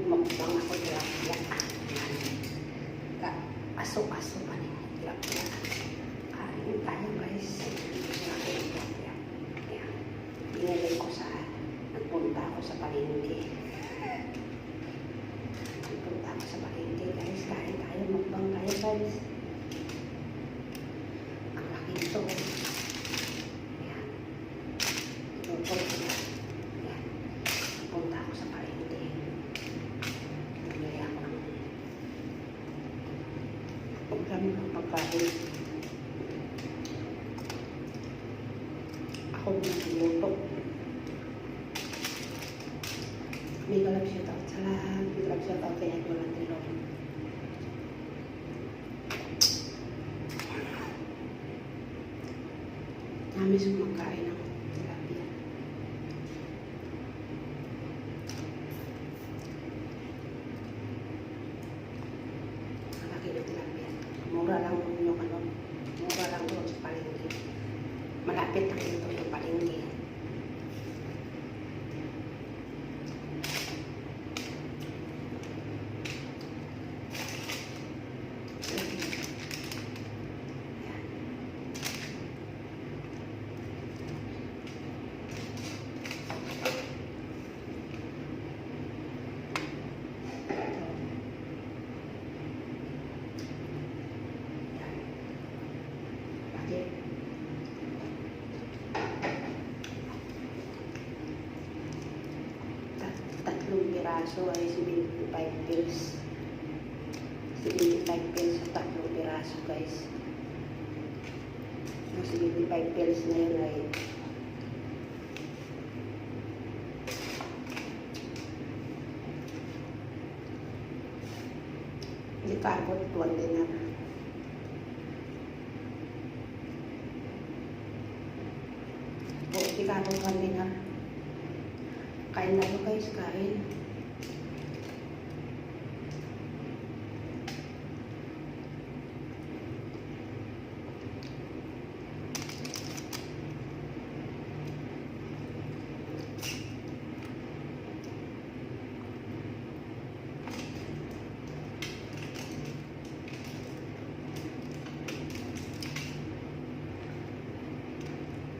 Magmukbang ako tilapia. Aso-aso pa rin tilapia. Kain tayo guys. Tilapia. Ayan. Binili ko sa, nagpunta ako sa palengke. Nagpunta ako sa palengke guys. Kain tayo, mukbang tayo guys. Ang laki nito. Ayan. Ito po. Ayan. Nagpunta ako sa palengke. Nagmili ako ng pagkami ng pagkain. Ako nagluto. May galap shout out sa lahat. May galap shout out kay Edward Antilon. Namis kumakain ng tilapia. Malaki na tilapia. Mura lang yung ano. Mura lang doon sa palengke. Malapit lang ito yung palengke. Tatlong piraso ay 75 pills. 75 pills sa tatlong piraso guys. Yung 75 pills na yun ay hindi kaabot 1 dinar. Hindi kaabot 1 dinar. Kain na ito guys, kain.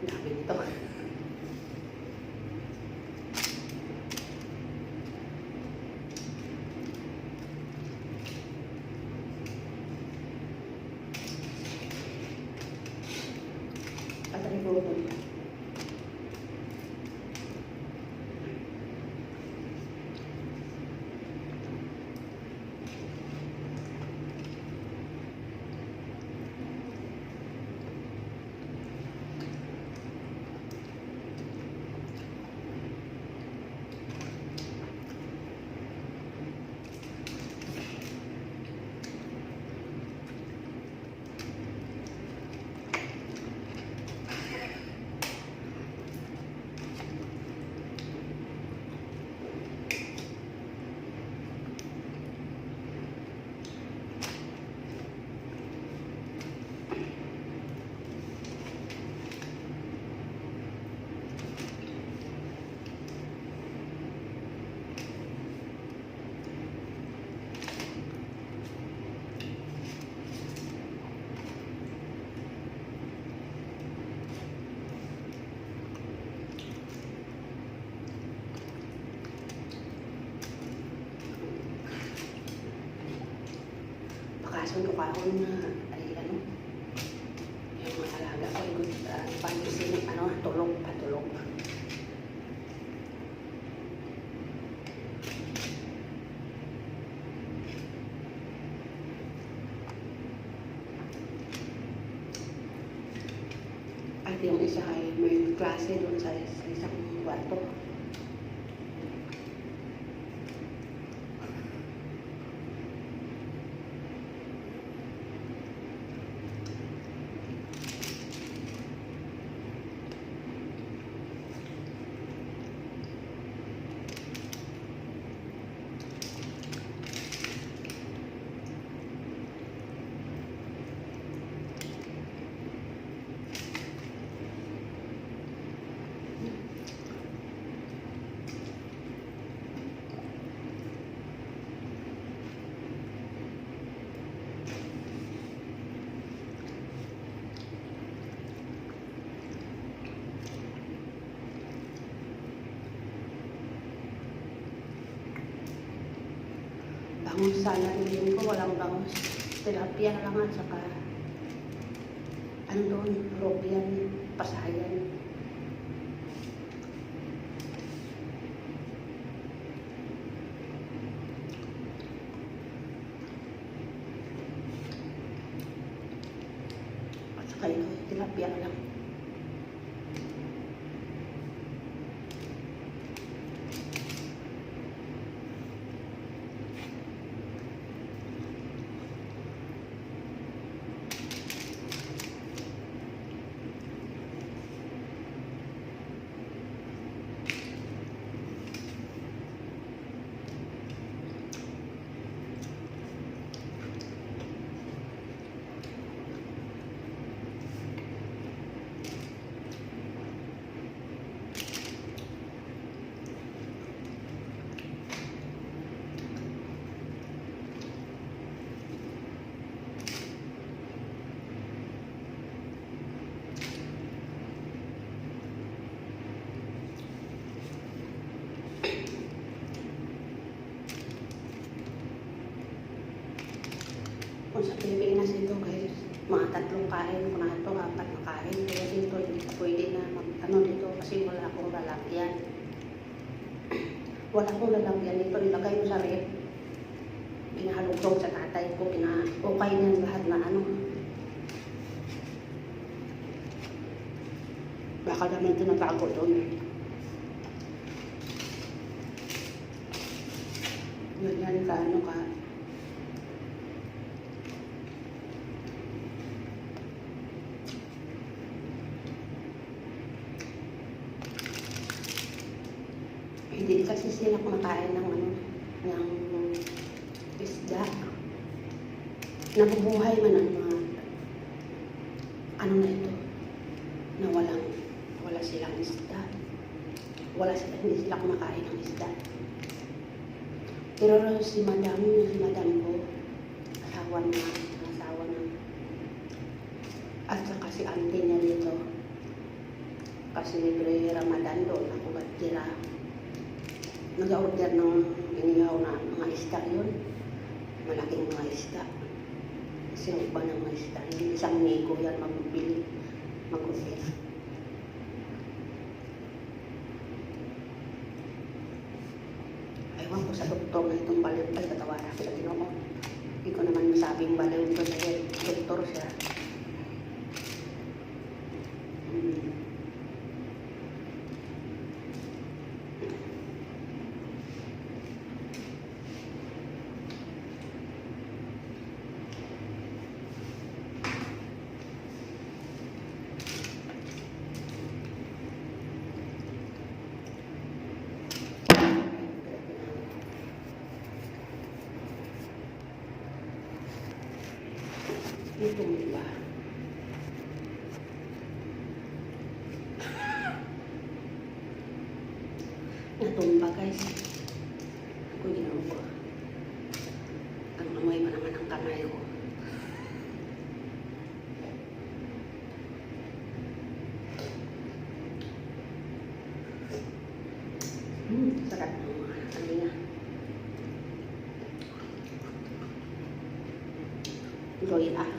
Dami ito. Kataliguran. Sundo ka ako na ay ano yung mga alaga ko yung pangisin ano tulog patulog. At yung isa ay may klase doon sa isang kwarto. Ang salarin ko walang bangus. Tilapia lang at saka ano doon, European, pasayan. At saka ito, tilapia lang. Kung sa Pilipinas ito guys, mga 3 kain ko na ito, 4 na kain. Kaya dito hindi ko pwede na ano dito kasi wala akong lalagyan. Wala akong lalagyan dito, nilagay ko sa rep. Pinahalugtog sa tatay ko, okay niyan lahat na ano. Baka naman tinatago doon. Ganyan ka ano ka. Hindi kasi sila kumakain ng ano, ng isda. Nabubuhay man ang mga ano na ito, na wala silang isda. Hindi sila kumakain ng isda. Pero si madam ko, asawa na, at saka si auntie niya dito, kasi libre Ramadan doon, ako ba't tira, nag-order ng inihaw na mga isda yun. Malaking mga isda. Sinong ba ng mga isda? Isang nego yan magbili. Mag-order. Ewan ko sa doktor na itong baliw. Ay, katawaran ko sa Ginoo. Hindi ko naman masabing baliw ito dahil doktor siya. Natumba. Natumba guys. Ako ginawa ko. Ang amoy pa naman ang kamay ko. Sarap ng mga kanina. Enjoy it ah.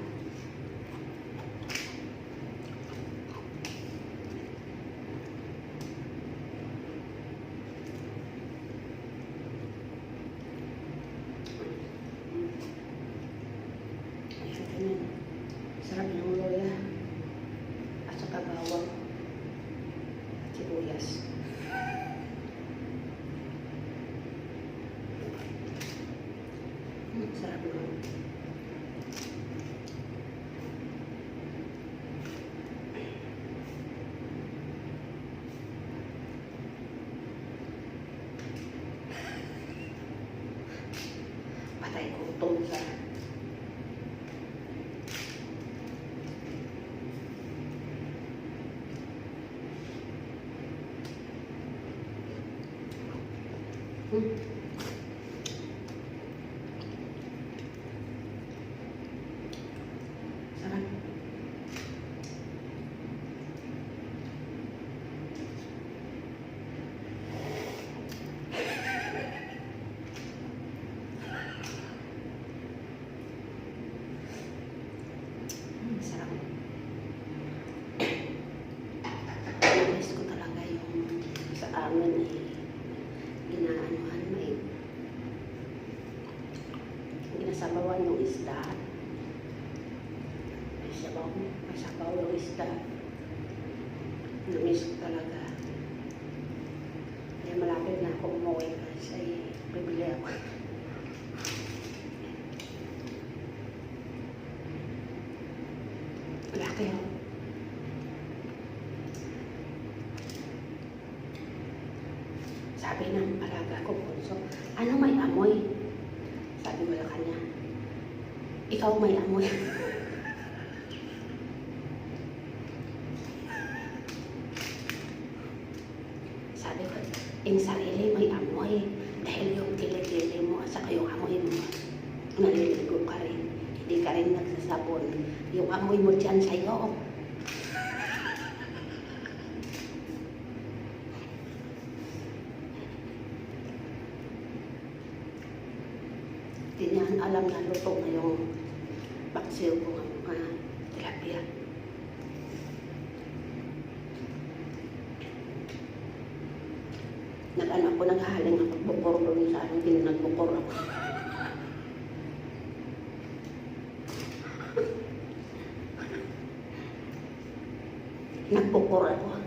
Sarap ng loya at saka bawang at sibuyas. Sarap ng patay ko utong sa sarap. isda. May sabaw yung isda. Namiss ko talaga. Kaya malapit na ako umuwi kasi bibili ako. Malaki ako. Sabi ng alaga ko, Bunso, ano may amoy? Sabi ko sa kanya, ikaw may amoy. Sabi ko, yung sarili may amoy. Dahil yung kilikili mo at saka yung amoy mo, naliligo ka rin. Hindi ka rin nagsasabon. Yung amoy mo dyan sa'yo. Hindi niya alam na luto na yung paksiw ko ng mga tilapia. Nag-ano ako, naghahaling ako, bukor doon sa akin, hindi nagbukor ako. Nagbukor ako.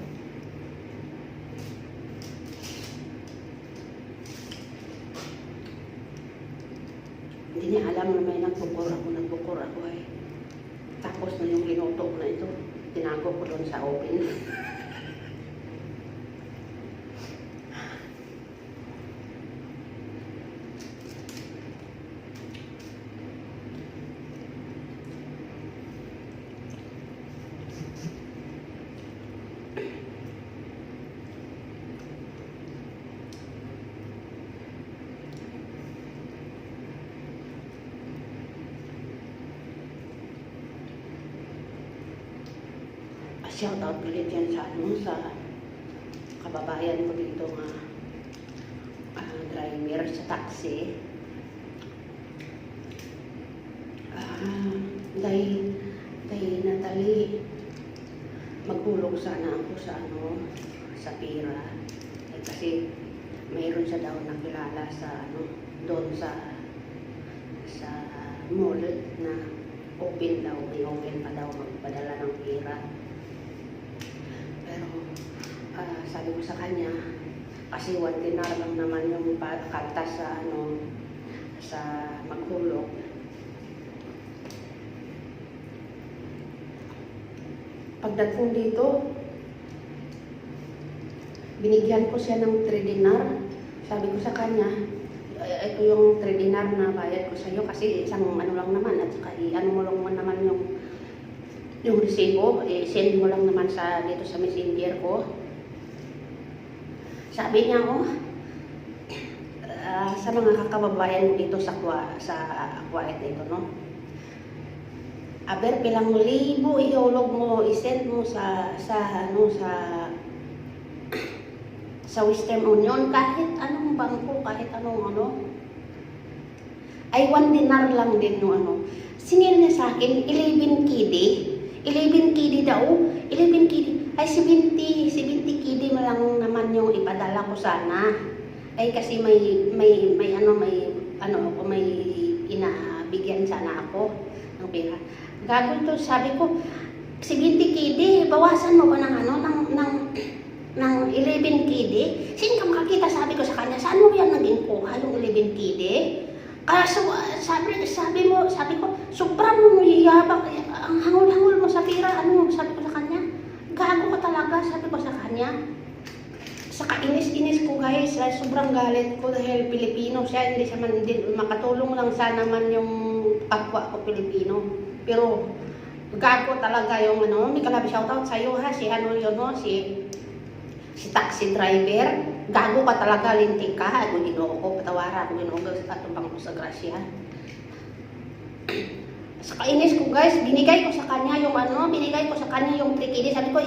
Hindi niya alam na may nagbukor ako eh. Tapos na yung linuto na ito, tinago ko doon sa oven. Shout out ulit yan sa kababayan ko dito driver sa taxi. Day Natalie, magulog sana ako sa pira. Kasi mayroon siya daw nakilala sa doon sa mall na open daw, may open pa daw magpadala ng pira. Pero sabi ko sa kanya, kasi 1 dinar lang naman yung kalta sa maghulog. Pagdating dito, binigyan ko siya ng 3 dinar. Sabi ko sa kanya, ito yung 3 dinar na bayad ko sa iyo kasi isang ano lang naman at saka ano mo lang naman yung resibo, send mo lang naman dito sa messenger ko. Sabi niya, sa mga kakababayan mo dito sa Kuwait dito, no? Aber, pilang libo ihulog mo, isend mo sa Western Union, kahit anong bangko, kahit anong ay 1 dinar lang din no Sinil niya sa akin, 11 kidi. 11 kidi daw, 11 kidi. Ay 70 kidi mo lang naman yung ipadala ko sana. Ay kasi may inabigyan sana ako ng pera. Gago to, sabi ko, 70 kidi, bawasan mo ba ng 11 kidi? Sino ka makakita? Sabi ko sa kanya, saan mo yan naging kuha yung 11 kidi? Kaso sabi ko, sobrang yabang, ang hangul-hangul mo sa pira, sabi ko sa kanya, gago ka talaga, sabi ko sa kanya. Saka inis ko guys, sobrang galit ko dahil Pilipino siya, hindi makatulong lang sana man yung kapwa ko Pilipino. Pero gago talaga yung may kalabi shoutout sa'yo ha, si taxi driver, gago ka talaga, lintik ka, ako Ginoo ko, patawara ako Ginoo ko sa atubang ko sa grasya. Sa kainis ko guys, binigay ko sa kanya yung 3 kidi, sabi ko,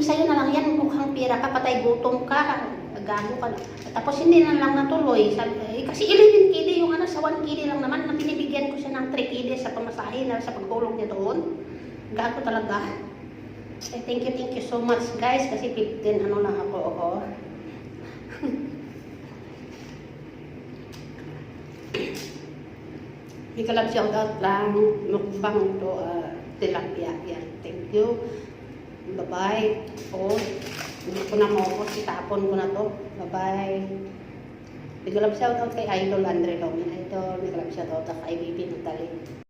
sa'yo na lang yan, mukhang pira ka, patay gutom ka, gago ka. Tapos hindi na lang natuloy, kasi 11 kidi yung sa 1 kidi lang naman, na binibigyan ko siya ng 3 kidi sa pamasahe na sa pagtulong niya doon. Gago talaga. Thank you so much guys, kasi 15 lang ako. May kalab shoutout lang. Mukbang to tilapia. Yan. Thank you. Bye-bye. Oh, hindi ko na maupos. Itapon ko na to. Bye-bye. May kalab shoutout kay Idol Andre Lomi. Idol, may kalab shoutout kay Bibi Natalie.